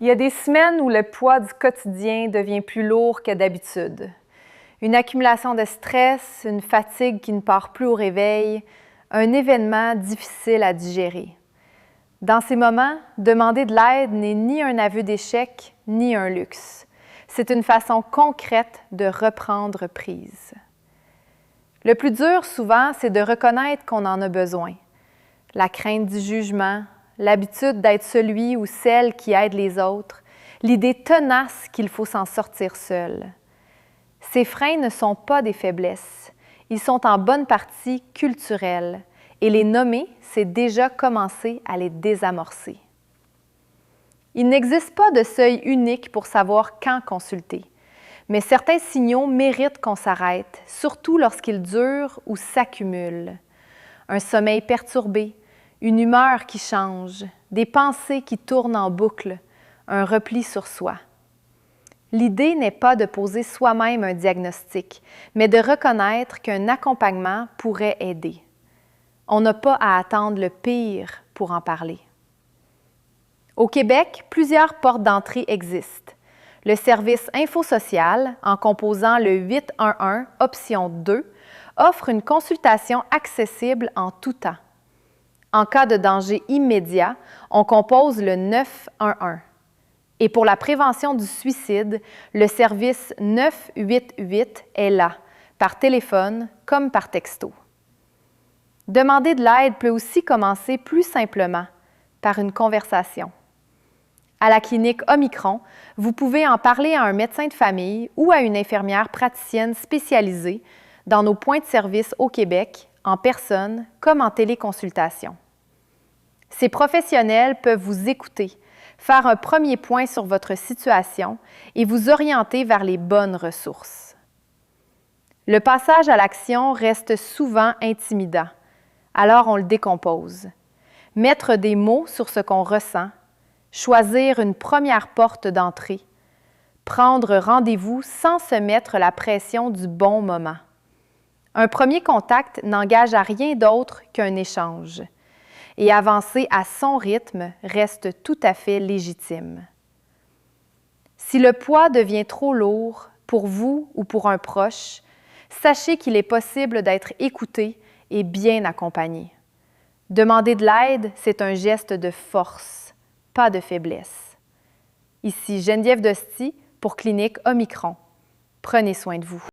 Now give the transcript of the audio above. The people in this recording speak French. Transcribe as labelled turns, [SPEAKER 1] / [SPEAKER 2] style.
[SPEAKER 1] Il y a des semaines où le poids du quotidien devient plus lourd que d'habitude. Une accumulation de stress, une fatigue qui ne part plus au réveil, un événement difficile à digérer. Dans ces moments, demander de l'aide n'est ni un aveu d'échec, ni un luxe. C'est une façon concrète de reprendre prise. Le plus dur, souvent, c'est de reconnaître qu'on en a besoin. La crainte du jugement, l'habitude d'être celui ou celle qui aide les autres, l'idée tenace qu'il faut s'en sortir seul. Ces freins ne sont pas des faiblesses. Ils sont en bonne partie culturels. Et les nommer, c'est déjà commencer à les désamorcer. Il n'existe pas de seuil unique pour savoir quand consulter. Mais certains signaux méritent qu'on s'arrête, surtout lorsqu'ils durent ou s'accumulent. Un sommeil perturbé, une humeur qui change, des pensées qui tournent en boucle, un repli sur soi. L'idée n'est pas de poser soi-même un diagnostic, mais de reconnaître qu'un accompagnement pourrait aider. On n'a pas à attendre le pire pour en parler. Au Québec, plusieurs portes d'entrée existent. Le service InfoSocial, en composant le 811 option 2, offre une consultation accessible en tout temps. En cas de danger immédiat, on compose le 911. Et pour la prévention du suicide, le service 988 est là, par téléphone comme par texto. Demander de l'aide peut aussi commencer plus simplement, par une conversation. À la clinique Omicron, vous pouvez en parler à un médecin de famille ou à une infirmière praticienne spécialisée dans nos points de service au Québec, en personne comme en téléconsultation. Ces professionnels peuvent vous écouter, faire un premier point sur votre situation et vous orienter vers les bonnes ressources. Le passage à l'action reste souvent intimidant, alors on le décompose. Mettre des mots sur ce qu'on ressent, choisir une première porte d'entrée, prendre rendez-vous sans se mettre la pression du bon moment. Un premier contact n'engage à rien d'autre qu'un échange. Et avancer à son rythme reste tout à fait légitime. Si le poids devient trop lourd pour vous ou pour un proche, sachez qu'il est possible d'être écouté et bien accompagné. Demander de l'aide, c'est un geste de force, pas de faiblesse. Ici Geneviève Dosti pour Clinique Omicron. Prenez soin de vous.